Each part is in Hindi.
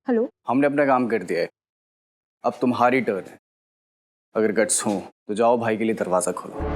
हेलो। हमने अपना काम कर दिया है, अब तुम्हारी टर्न है। अगर गट्स हो तो जाओ भाई के लिए दरवाजा खोलो।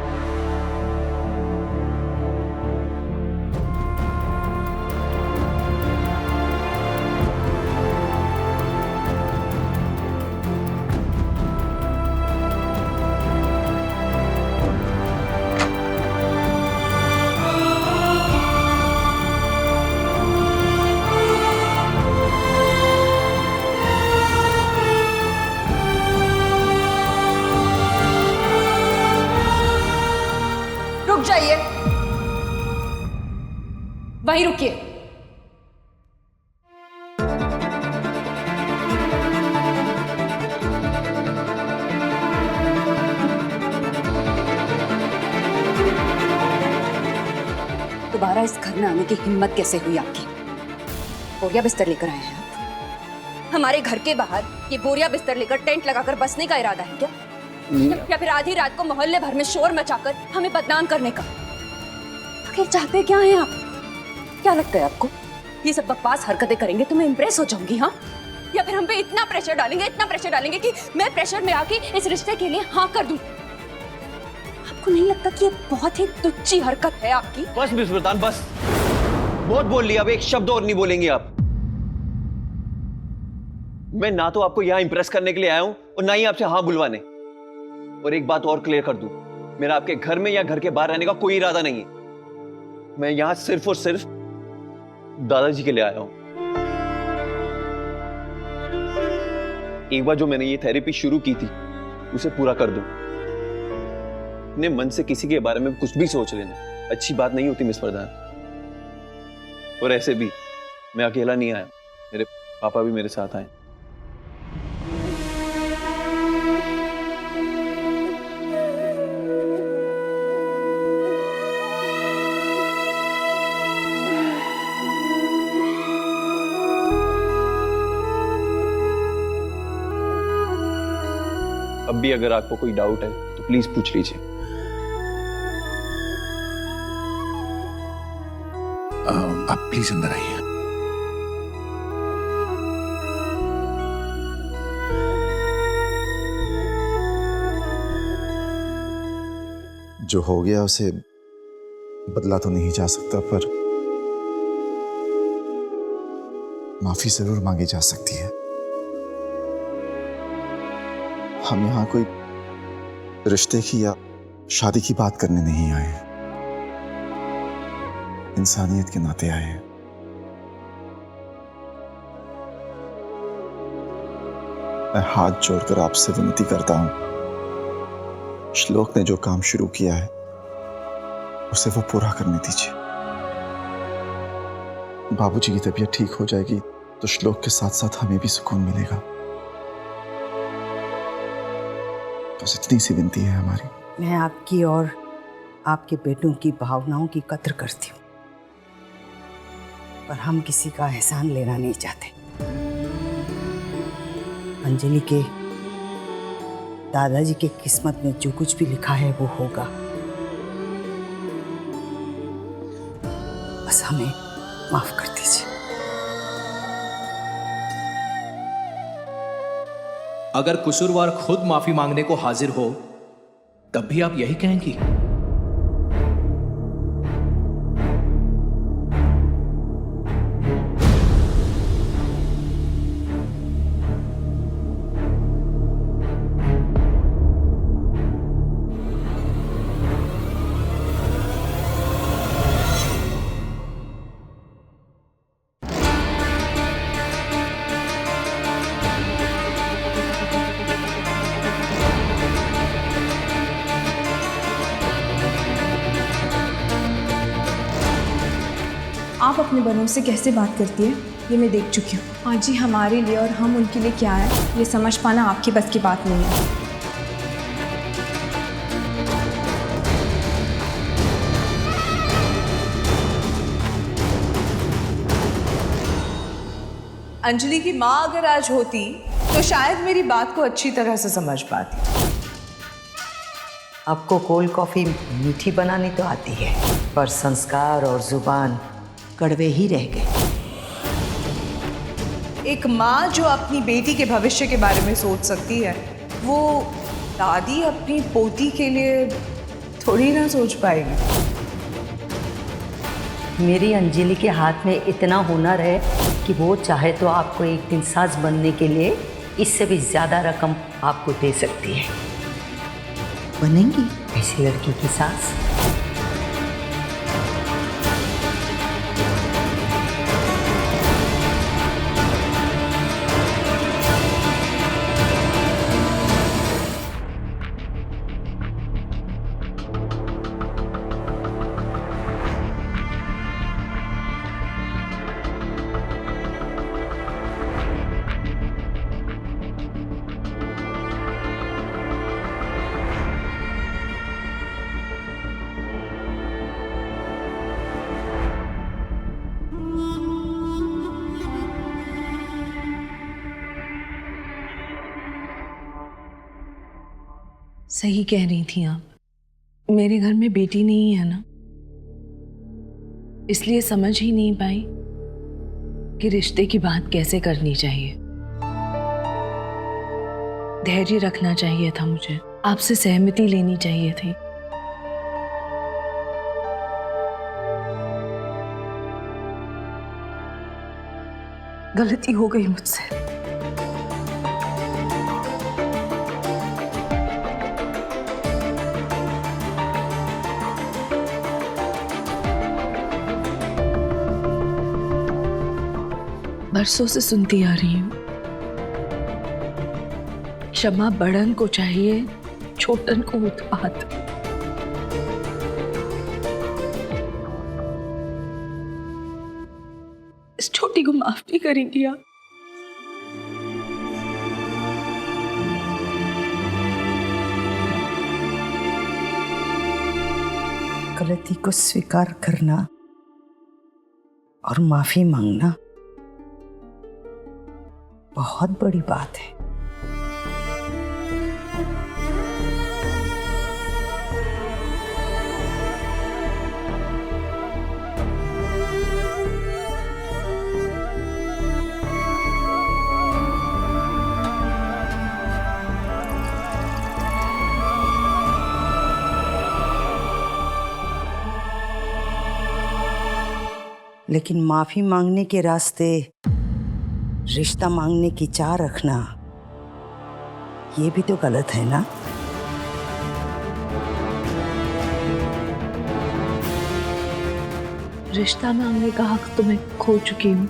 रुक जाइए, वहीं रुकिए। दोबारा इस घर में आने की हिम्मत कैसे हुई आपकी? बोरिया बिस्तर लेकर आए हैं आप? हमारे घर के बाहर ये बोरिया बिस्तर लेकर टेंट लगाकर बसने का इरादा है क्या? या फिर आधी रात को मोहल्ले भर में शोर मचाकर हमें बदनाम करने का? आखिर चाहते क्या हैं आप? क्या लगता है आपको ये सब बकवास हरकतें करेंगे तो मैं इंप्रेस हो जाऊंगी? हाँ, या फिर हम पे इतना प्रेशर डालेंगे कि मैं प्रेशर में आके इस रिश्ते के लिए हाँ कर दूं? आपको नहीं लगता कि ये बहुत ही तुच्ची हरकत है आपकी? बस मिस सुल्तान, बस बहुत बोल लिया, अब एक शब्द और नहीं बोलेंगे आप। मैं ना तो आपको यहां इंप्रेस करने के लिए आया हूं और ना ही आपसे हाँ बुलवाने। और एक बात और क्लियर कर दूं, मेरा आपके घर में या घर के बाहर रहने का कोई इरादा नहीं है। मैं यहां सिर्फ और सिर्फ दादाजी के लिए आया हूं। एक बार जो मैंने ये थेरेपी शुरू की थी उसे पूरा कर दूं। अपने मन से किसी के बारे में कुछ भी सोच लेना अच्छी बात नहीं होती मिस प्रधान। और ऐसे भी मैं अकेला नहीं आया, मेरे पापा भी मेरे साथ आए। अब भी अगर आपको कोई डाउट है तो प्लीज पूछ लीजिए। आप प्लीज अंदर आइए। जो हो गया उसे बदला तो नहीं जा सकता, पर माफी जरूर मांगी जा सकती है। हम यहां कोई रिश्ते की या शादी की बात करने नहीं आए हैं, इंसानियत के नाते आए हैं। मैं हाथ जोड़कर आपसे विनती करता हूं, श्लोक ने जो काम शुरू किया है उसे वो पूरा करने दीजिए। बाबूजी की तबीयत ठीक हो जाएगी तो श्लोक के साथ साथ हमें भी सुकून मिलेगा। बस इतनी सी विनती है हमारी। मैं आपकी और आपके बेटों की भावनाओं की कद्र करती हूँ, पर हम किसी का एहसान लेना नहीं चाहते। अंजलि के दादाजी के किस्मत में जो कुछ भी लिखा है वो होगा। बस हमें माफ कर दीजिए। अगर कसूरवार खुद माफी मांगने को हाजिर हो तब भी आप यही कहेंगी? आप अपने बनों से कैसे बात करती है ये मैं देख चुकी हूँ। आज ही हमारे लिए और हम उनके लिए क्या है ये समझ पाना आपकी बस की बात नहीं है। अंजलि की माँ अगर आज होती तो शायद मेरी बात को अच्छी तरह से समझ पाती। आपको कोल्ड कॉफी मीठी बनानी तो आती है, पर संस्कार और जुबान कड़वे ही रह गए। एक माँ जो अपनी बेटी के भविष्य के बारे में सोच सकती है, वो दादी अपनी पोती के लिए थोड़ी ना सोच पाएगी। मेरी अंजलि के हाथ में इतना हुनर है कि वो चाहे तो आपको एक दिन सास बनने के लिए इससे भी ज़्यादा रकम आपको दे सकती है। बनेंगी ऐसी लड़की की सास? सही कह रही थी आप, मेरे घर में बेटी नहीं है ना, इसलिए समझ ही नहीं पाई कि रिश्ते की बात कैसे करनी चाहिए। धैर्य रखना चाहिए था मुझे, आपसे सहमति लेनी चाहिए थी। गलती हो गई मुझसे। बरसों से सुनती आ रही हूं, क्षमा बड़न को चाहिए, छोटन को उत्पात। इस छोटी को माफ नहीं करेंगी आप? गलती को स्वीकार करना और माफी मांगना बहुत बड़ी बात है। लेकिन माफी मांगने के रास्ते रिश्ता मांगने की चाह रखना, ये भी तो गलत है ना? रिश्ता मांगने का हक तो मैं खो चुकी हूं।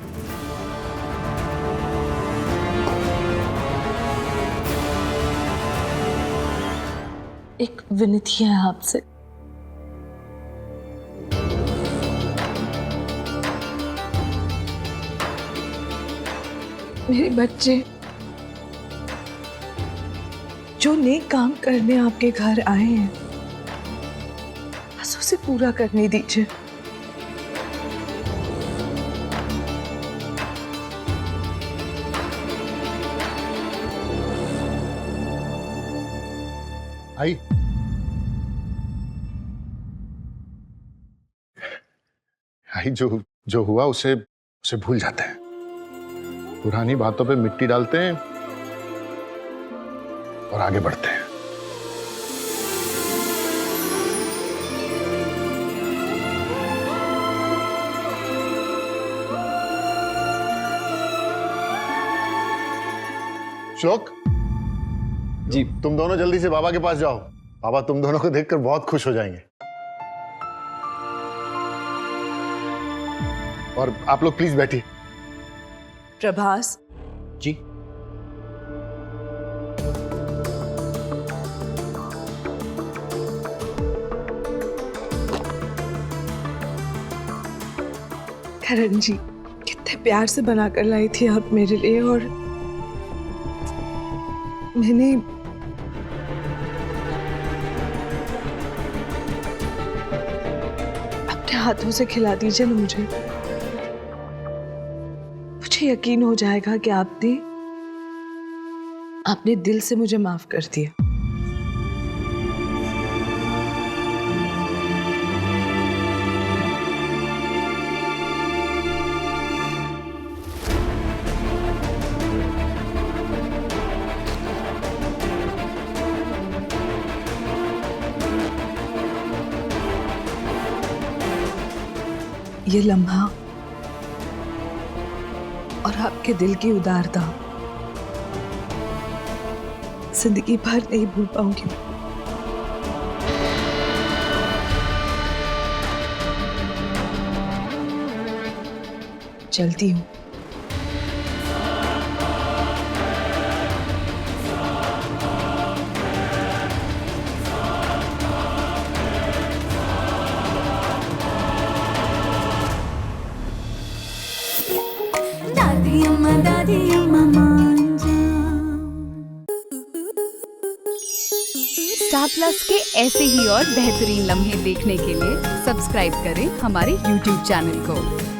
एक विनती है आपसे, मेरे बच्चे जो नेक काम करने आपके घर आए हैं, बस उसे पूरा करने दीजिए। आई जो हुआ उसे भूल जाते हैं, पुरानी बातों पे मिट्टी डालते हैं और आगे बढ़ते हैं। श्लोक जी, तुम दोनों जल्दी से बाबा के पास जाओ। बाबा तुम दोनों को देखकर बहुत खुश हो जाएंगे। और आप लोग प्लीज बैठिए। प्रभास जी, करण जी, कितने प्यार से बनाकर लाई थी आप मेरे लिए, और मैंने अपने हाथों से खिला दीजिए ना मुझे। मुझे यकीन हो जाएगा कि आपने दिल से मुझे माफ कर दिया। ये लम्हा और आपके दिल की उदारता जिंदगी भर नहीं भूल पाऊंगी मैं। चलती हूँ। स्टार प्लस के ऐसे ही और बेहतरीन लम्हे देखने के लिए सब्सक्राइब करें हमारे YouTube चैनल को।